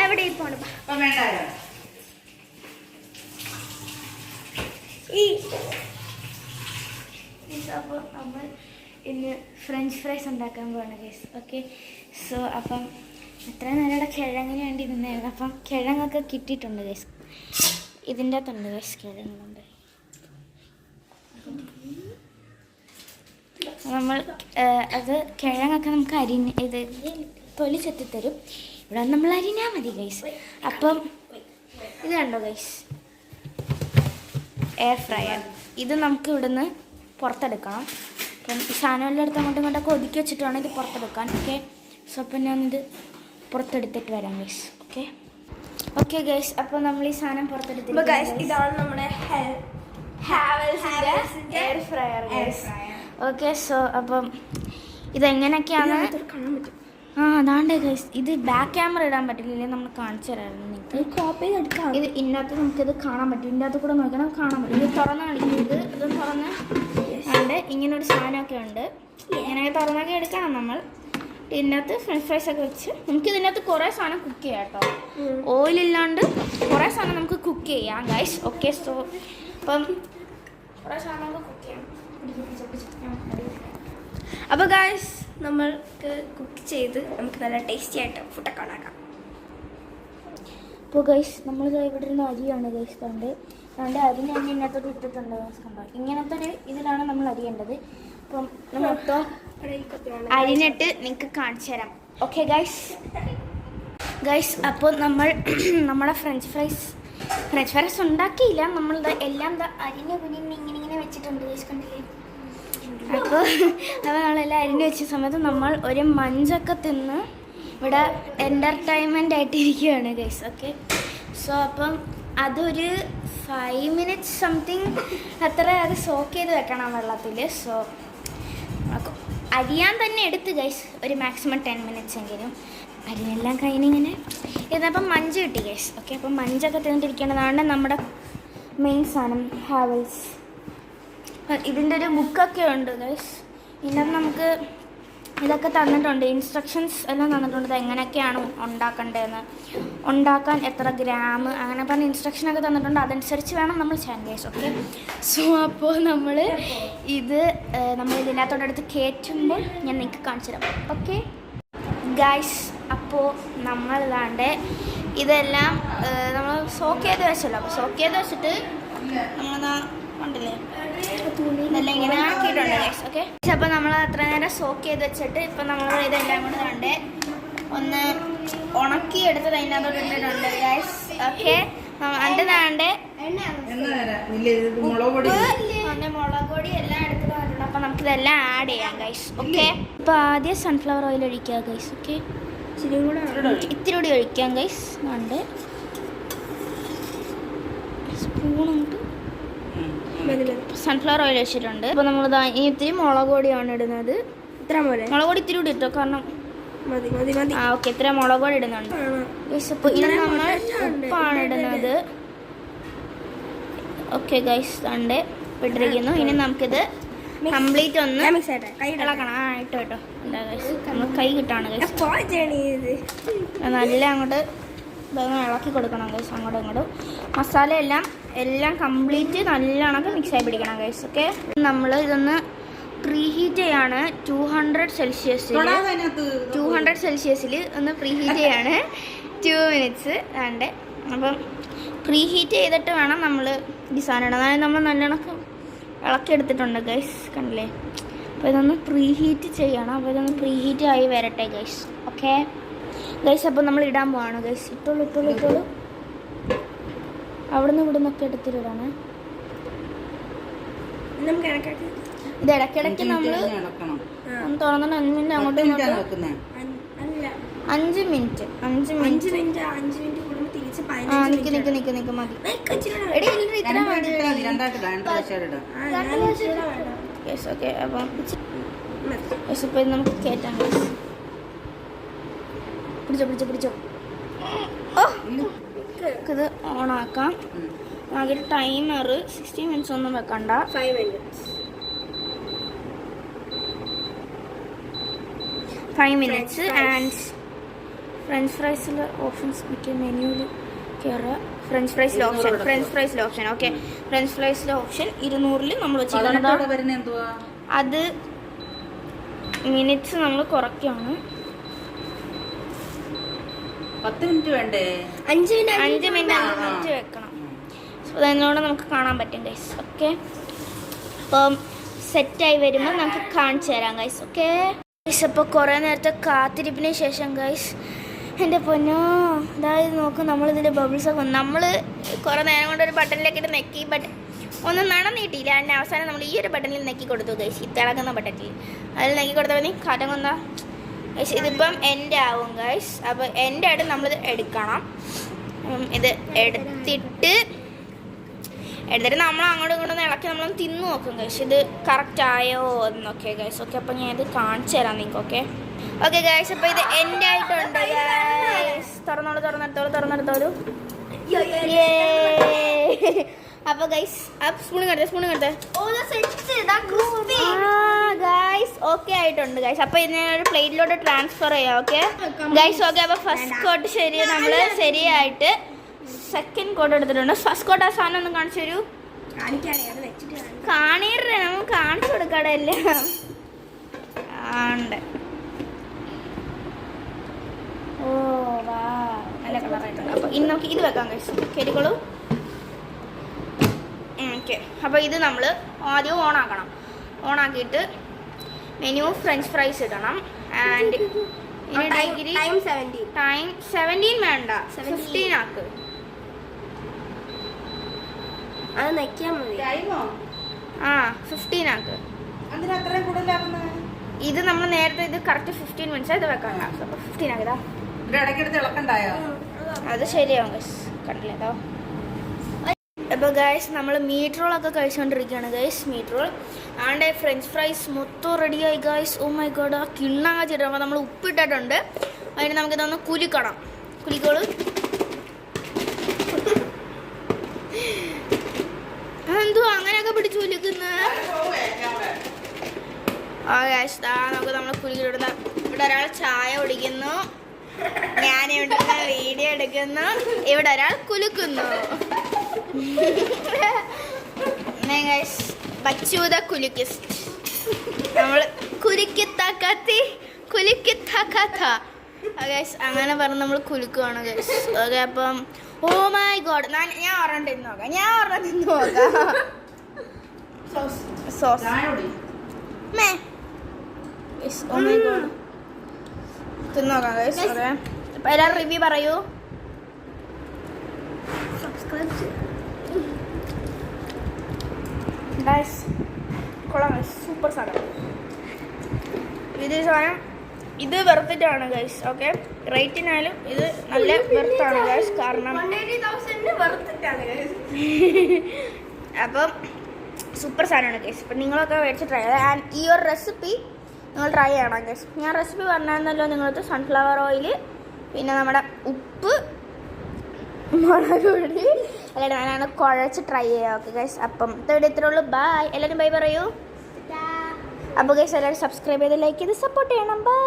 എവിടെ പോണം അപ്പോൾ നമ്മൾ ഇന്ന് ഫ്രഞ്ച് ഫ്രൈസ് ഉണ്ടാക്കാൻ പോവാണ് ഗൈസ്. ഓക്കെ, സോ അപ്പം എത്ര നേരം കിഴങ്ങിന് വേണ്ടി നിന്നായിരുന്നു. അപ്പം കിഴങ്ങൊക്കെ കിട്ടിയിട്ടുണ്ട് ഗൈസ്. ഇതിൻ്റെ അകത്തുണ്ട് ഗൈസ്, കിഴങ്ങുണ്ട്. നമ്മൾ അത് കിഴങ്ങൊക്കെ നമുക്ക് ഇത് തൊലിച്ചെത്തിത്തരും. ഇവിടെ നമ്മൾ അരിഞ്ഞാൽ മതി ഗൈസ്. അപ്പം ഇത് കണ്ടോ ഗൈസ്, എയർ ഫ്രയർ. ഇത് നമുക്ക് ഇവിടുന്ന് പുറത്തെടുക്കണം. അപ്പം ഈ സാധനമെല്ലാം എടുത്ത് അങ്ങോട്ടും ഇങ്ങോട്ടൊക്കെ ഒതുക്കി വെച്ചിട്ട് വേണം ഇത് പുറത്തെടുക്കാൻ. ഓക്കെ, സോ അപ്പം ഞാനിത് പുറത്തെടുത്തിട്ട് വരാം ഗൈസ്. ഓക്കെ ഗൈസ്, അപ്പോൾ നമ്മൾ ഈ സാധനം പുറത്തെടുത്തിട്ട് ഗൈസ്, ഇതാണ് നമ്മുടെ air fryer guys. Okay, so അപ്പം ഇതെങ്ങനെയൊക്കെയാണ് കാണാൻ പറ്റും. അതാണ്ട് ഗൈസ്, ഇത് ബാക്ക് ക്യാമറ ഇടാൻ പറ്റില്ലേ, നമ്മൾ കാണിച്ചു തരാമായിരുന്നു നിങ്ങൾക്ക്. കോപ്പി ചെയ്തെടുക്കാം. ഇത് ഇതിനകത്ത് നമുക്കിത് കാണാൻ പറ്റും. ഇതിൻ്റെ അകത്ത് കൂടെ നോക്കണം, കാണാൻ പറ്റും. ഇത് തുറന്ന് കാണിക്കുന്നത്, ഇത് തുറന്ന് ഉണ്ട്. ഇങ്ങനൊരു സാധനമൊക്കെ ഉണ്ട്. ഇങ്ങനെയൊക്കെ തുറന്നൊക്കെ എടുക്കണം നമ്മൾ. ഇതിനകത്ത് ഫ്രഞ്ച് ഫ്രൈസ് ഒക്കെ വെച്ച് നമുക്ക് ഇതിനകത്ത് കുറേ സാധനം കുക്ക് ചെയ്യാം കേട്ടോ. ഓയിലില്ലാണ്ട് കുറേ സാധനം നമുക്ക് കുക്ക് ചെയ്യാം ഗൈസ്. ഓക്കെ, സോ അപ്പം കുറേ സാധനം നമുക്ക് കുക്ക് ചെയ്യാം. അപ്പോൾ ഗൈസ്, നമ്മൾക്ക് കുക്ക് ചെയ്ത് നമുക്ക് നല്ല ടേസ്റ്റി ആയിട്ട് ഫുഡൊക്കെ ഉണ്ടാക്കാം. അപ്പോൾ ഗൈസ്, നമ്മൾ ഇവിടെ ഇരുന്ന് അരിയാണ് ഗൈസ്. അതുകൊണ്ട് അരി ഞാൻ ഇതിനകത്തോട്ട് ഇട്ടിട്ടുണ്ട് ഗൈസ്. കണ്ടോ, ഇങ്ങനത്തെ ഒരു ഇതിലാണ് നമ്മൾ അരിയേണ്ടത്. അപ്പം മൊത്തം അരിഞ്ഞിട്ട് നിങ്ങൾക്ക് കാണിച്ചു തരാം. ഓക്കെ ഗൈസ്, അപ്പോൾ നമ്മളെ ഫ്രഞ്ച് ഫ്രൈസ് ഉണ്ടാക്കിയില്ല. നമ്മളുടെ എല്ലാം അരിഞ്ഞ് ഇങ്ങനെ വെച്ചിട്ടുണ്ട് ഗൈസ്. കണ്ടില്ലേ? അപ്പോൾ നമ്മളെല്ലാം അരിഞ്ഞ് വെച്ച സമയത്ത് നമ്മൾ ഒരു മഞ്ചൊക്കെ തിന്ന് ഇവിടെ എൻ്റർടൈൻമെൻ്റ് ആയിട്ടിരിക്കുകയാണ് ഗൈസ്. ഓക്കെ, സോ അപ്പം അതൊരു 5 minutes സംതിങ് അത്ര അത് സോക്ക് ചെയ്ത് വെക്കണം വെള്ളത്തിൽ. സോ അരിയാൻ തന്നെ എടുത്ത് ഗൈസ് ഒരു മാക്സിമം 10 minutes എങ്കിലും. അരിയെല്ലാം കഴിഞ്ഞിങ്ങനെ ഇരുന്നപ്പം മഞ്ച് കിട്ടി ഗൈസ്. ഓക്കെ, അപ്പം മഞ്ചൊക്കെ തിന്നിട്ടിരിക്കേണ്ടതാണ് നമ്മുടെ മെയിൻ സാധനം ഹാവൽസ്. ഇതിൻ്റെ ഒരു ബുക്കൊക്കെ ഉണ്ട് ഗൈസ്. ഇതിനകത്ത് നമുക്ക് ഇതൊക്കെ തന്നിട്ടുണ്ട്, ഇൻസ്ട്രക്ഷൻസ് എല്ലാം തന്നിട്ടുണ്ട്. ഇത് എങ്ങനെയൊക്കെയാണ് ഉണ്ടാക്കേണ്ടതെന്ന്, ഉണ്ടാക്കാൻ എത്ര ഗ്രാം, അങ്ങനെ പറഞ്ഞ ഇൻസ്ട്രക്ഷനൊക്കെ തന്നിട്ടുണ്ട്. അതനുസരിച്ച് വേണം നമ്മൾ ചെയ്യാൻ ഗൈസ്. ഓക്കെ, സോ അപ്പോൾ നമ്മൾ ഇതിനകത്തോടെടുത്ത് കയറ്റുമ്പോൾ ഞാൻ നിങ്ങൾക്ക് കാണിച്ചു തരാം. ഓക്കെ ഗൈസ്, അപ്പോൾ നമ്മളിതാണ്ട് ഇതെല്ലാം നമ്മൾ സോക്ക് ചെയ്ത് വെച്ചല്ലോ. അപ്പോൾ സോക്ക് ചെയ്ത് വെച്ചിട്ട് നമ്മളെന്താ കണ്ടില്ലേ, ഇതെല്ലാം ഇങ്ങനെ ആക്കിയിട്ടുണ്ട് ഗൈസ്. ഓക്കെ, അപ്പോൾ നമ്മൾ അത്ര നേരം സോക്ക് ചെയ്ത് വെച്ചിട്ട് ഇപ്പം നമ്മൾ ഇതെല്ലാം കൂടെ കണ്ട് ഒന്ന് ഉണക്കി എടുത്തത് അതിനകത്തോട്ട് ഇട്ടിട്ടുണ്ട് ഗൈസ്. ഓക്കെ, അതിൻ്റെ മുളക് പൊടി എല്ലാം എടുത്തിട്ട് വന്നിട്ടുണ്ട്. അപ്പോൾ നമുക്കിതെല്ലാം ആഡ് ചെയ്യാം ഗൈസ്. ഓക്കെ, ഇപ്പോൾ ആദ്യം സൺഫ്ലവർ ഓയിൽ ഒഴിക്കുക ഗൈസ്. ഓക്കെ, ഇത്തിരി കൂടി ഒഴിക്കാം ഗൈസ്. ഉണ്ട് സ്പൂണുണ്ട്, സൺഫ്ലവർ ഓയിൽ വെച്ചിട്ടുണ്ട്. അപ്പോൾ നമ്മൾ ഇത്തിരി മുളക് പൊടിയാണ് ഇടുന്നത്. മുളക് പൊടി ഇത്തിരി കൂടി ഇട്ടോ, കാരണം ഓക്കെ, ഇത്ര മുളക് പൊടി ഇടുന്നുണ്ട്. അപ്പോൾ ഇനി നമ്മൾ ഉപ്പാണ് ഇടുന്നത്. ഓക്കെ ഗൈസ്, ഉണ്ട് ഇട്ടിരിക്കുന്നു. ഇനി നമുക്കിത് കംപ്ലീറ്റ് ഒന്ന് ഇളക്കണം. ഇട്ടോ എന്താ ഗൈസ്, നമ്മൾ കൈ കിട്ടാണ് ഗൈസ്. നല്ല അങ്ങോട്ട് ഇതൊന്ന് ഇളക്കി കൊടുക്കണം ഗൈസ്, അങ്ങോട്ടും ഇങ്ങോട്ടും. മസാല എല്ലാം കംപ്ലീറ്റ് നല്ലോണം മിക്സായി പിടിക്കണം ഗൈസ്. ഓക്കെ, നമ്മൾ ഇതൊന്ന് പ്രീഹീറ്റ് ചെയ്യാണ് 200 സെൽഷ്യസിൽ ഒന്ന് പ്രീഹീറ്റ് ചെയ്യാണ് 2 minutes. വേണ്ടേ, അപ്പം പ്രീഹീറ്റ് ചെയ്തിട്ട് വേണം നമ്മൾ ഈ സാധനം ഇടാൻ. അതായത് നമ്മൾ നല്ലോണം ഇളക്കി എടുത്തിട്ടുണ്ട് ഗൈസ്, കണ്ടില്ലേ? അപ്പോൾ ഇതൊന്ന് പ്രീഹീറ്റ് ചെയ്യണം. അപ്പോൾ ഇതൊന്ന് പ്രീഹീറ്റ് ആയി വരട്ടെ ഗൈസ്. ഓക്കെ ഗൈസ്, അപ്പോൾ നമ്മൾ ഇടാൻ പോവാണ് ഗൈസ്. ഇട്ടോളൂ. അവിടെ നിന്നൊക്കെ എടുത്തിട്ടാണ് ഇത് ഇടയ്ക്കിടയ്ക്ക് നമ്മൾ തുറന്നിട്ട് 5 minute അങ്ങോട്ടും ഇങ്ങോട്ടും 5 minute നിക്ക് മതി. ഓക്കെ, അപ്പം ഇപ്പോൾ ഇത് നമുക്ക് കയറ്റാം. പിടിച്ചോ. ഇത് ഓണാക്കാം. ആകെ ടൈമർ 60 minutes ഒന്നും വെക്കണ്ട, 5 minutes. ഫ്രഞ്ച് ഫ്രൈസിൽ ഓപ്ഷൻസ് മറ്റേ മെനുവിൽ കയറുക. ഫ്രഞ്ച് ഫ്രൈസിലെ ഓപ്ഷൻ ഓക്കെ. ഫ്രഞ്ച് ഫ്രൈസിലെ ഓപ്ഷൻ 200 നമ്മൾ വെച്ചിരിക്കുന്നത്. അത് മിനിറ്റ്സ് നമ്മൾ കുറയ്ക്കുകയാണ്. 10 മിനിറ്റ് വേണ്ടേ? 5 മിനിറ്റ് വെക്കണം. സോ അതിനോട് നമുക്ക് കാണാൻ പറ്റും ഗൈസ്. ഓക്കെ, അപ്പം സെറ്റായി വരുമ്പോൾ നമുക്ക് കാണിച്ചു തരാം ഗൈസ്. ഓക്കെ ഗൈസ്, അപ്പോൾ കുറേ നേരത്തെ കാത്തിരിപ്പിന് ശേഷം ഗൈസ്, എൻ്റെ പൊന്നോ അതായത് നോക്കും നമ്മളിതിൻ്റെ ബബിൾസൊക്കെ നമ്മൾ കുറേ നേരം കൊണ്ട് ഒരു ബട്ടണിലേക്ക് ഇട്ട് നെക്കി, ബട്ട് ഒന്നും നടന്നിട്ടില്ല. അതിൻ്റെ അവസാനം നമ്മൾ ഈ ഒരു ബട്ടണിൽ നെക്കി കൊടുത്തു ഗൈസ്, ഈ തിളങ്ങുന്ന ബട്ടണിൽ അതിൽ നെക്കി കൊടുത്താൽ മതി. കടങ്ങുന്ന ഗൈസ് ഇതിപ്പം എൻ്റെ ആവും ഗൈസ്. അപ്പോൾ എൻ്റെ ആയിട്ട് നമ്മളിത് എടുക്കണം. ഇത് എടുത്തിട്ട് നമ്മൾ അങ്ങോട്ടും ഇങ്ങോട്ടും ഇളക്കി നമ്മളൊന്ന് തിന്നു നോക്കും ഗൈസ്, ഇത് കറക്റ്റ് ആയോ എന്നൊക്കെ ഗൈസ്. ഓക്കെ, അപ്പോൾ ഞാൻ ഇത് കാണിച്ചു തരാം നിങ്ങൾക്ക്. ഓക്കെ ഓക്കെ ഗൈസ്, അപ്പോൾ ഇത് എൻ്റെ ആയിട്ടുണ്ട് ഗൈസ്. തുറന്നെടുത്തോളൂ. അപ്പോൾ ഗൈസ് സ്പൂൺ കണ്ടേ ഗൈസ്. ഓക്കെ ആയിട്ടുണ്ട് ഗൈസ്. അപ്പോൾ ഇത് ഞാനൊരു പ്ലേറ്റിലോട്ട് ട്രാൻസ്ഫർ ചെയ്യാം. Okay guys. ഓക്കെ, അപ്പോൾ ഫസ്റ്റ് കോട്ട് നമ്മൾ ശരിയായിട്ട് സെക്കൻഡ് കോട്ട് എടുത്തിട്ടുണ്ട്. ഫസ്റ്റ് കോട്ട് ആ സാധനം ഒന്ന് കാണിച്ചു തരൂ. കാണിയില്ലേ, നമുക്ക് കാണിച്ചു കൊടുക്കാടെ എല്ലാം ഉണ്ട്. ഓ വാ, നല്ല കളറായിട്ടുണ്ട്. അപ്പോൾ ഇനി നമുക്ക് ഇത് വെക്കാം ഗൈസ്. കേട്ടിക്കോളൂ. ഓക്കെ, അപ്പോൾ ഇത് നമ്മൾ ആദ്യം ഓണാക്കണം. ഓണാക്കിയിട്ട് മെനു ഫ്രഞ്ച് ഫ്രൈസ് ഇടണം. ആൻഡ് ടൈം 17 വേണ്ട, 15 ആക്ക്. അത് നയ്ക്കാൻ മതി. 15 ആക്ക്. ഇത് നമ്മൾ നേരത്തെ ഇത് കറക്റ്റ് 15 മിനിറ്റ്സ് ഇത് വെക്കാൻ. അപ്പോൾ 15 ആക്കിയതാ. അത് ശരിയാവും ഗൈസ്, കണ്ടില്ലേ കേട്ടോ. അപ്പോൾ ഗൈസ് നമ്മൾ മീറ്റ് റോളൊക്കെ കഴിച്ചുകൊണ്ടിരിക്കുകയാണ് ഗൈസ്. മീറ്റ് റോൾ ആണ്ട് ഫ്രഞ്ച് ഫ്രൈസ് മൊത്തം റെഡിയായി ഗൈസ്. ഓ മൈ ഗോഡ്, ആ കിണ്ണങ്ങ ചിട്ടുമ്പോൾ നമ്മൾ ഉപ്പിട്ടിട്ടുണ്ട്. അതിന് നമുക്കിതൊന്ന് കുലുക്കണം. കുലിക്കോളൂ. എന്തോ അങ്ങനെയൊക്കെ പിടിച്ചു കുലുക്കുന്ന. ആ ഗൈസ് നമുക്ക് നമ്മൾ കുലുക്കിടുന്ന. ഇവിടെ ഒരാൾ ചായ കുടിക്കുന്നു, ഞാനിവിടെ വീഡിയോ എടുക്കുന്നു, ഇവിടെ ഒരാൾ കുലുക്കുന്നു. ബച്ചൂത കുലുക്കിസ്റ്റ്, നമ്മൾ അങ്ങനെ പറഞ്ഞ് നമ്മൾ കുലുക്കുവാണ് ഗൈസ്. ഓക്കെ, അപ്പം ഓ മൈ ഗോഡ്, ഞാൻ ഒരെണ്ണം തിന്ന് നോക്കാം. സോസ് ഓ മൈ ഗോഡ്, തിന്ന് നോക്കാം ഗൈസ്. ഓക്കെ, അപ്പം എല്ലാവരും റിവ്യൂ പറയൂ. ഗൈസ് കൊള്ളാം ഗൈസ്, സൂപ്പർ സാധനം. ഇത് സാധനം ഇത് വെറുത്തിട്ടാണ് ഗൈസ്. ഓക്കെ, റേറ്റിനായാലും ഇത് നല്ല വെറുത്താണ് ഗൈസ്. കാരണം അപ്പം സൂപ്പർ സാധനമാണ് ഗൈസ്. അപ്പം നിങ്ങളൊക്കെ മേടിച്ച് ട്രൈ ചെയ്ത്. ആൻഡ് ഈ ഒരു റെസിപ്പി നിങ്ങൾ ട്രൈ ചെയ്യണം ഗൈസ്. ഞാൻ റെസിപ്പി പറഞ്ഞായിരുന്നല്ലോ നിങ്ങൾക്ക്. സൺഫ്ലവർ ഓയിൽ, പിന്നെ നമ്മുടെ ഉപ്പ്, മുളക് പൊടി എല്ലാം ഞാനാണ് കുഴച്ച് ട്രൈ ചെയ്യാം. ഓക്കെ ഗൈസ്, അപ്പം ഇത്രേ ഉള്ളൂ. ബൈ. എല്ലാവരും ബൈ പറയൂ. അപ്പോൾ ഗൈസ് എല്ലാവരും സബ്സ്ക്രൈബ് ചെയ്ത് ലൈക്ക് ചെയ്ത് സപ്പോർട്ട് ചെയ്യണം. ബൈ.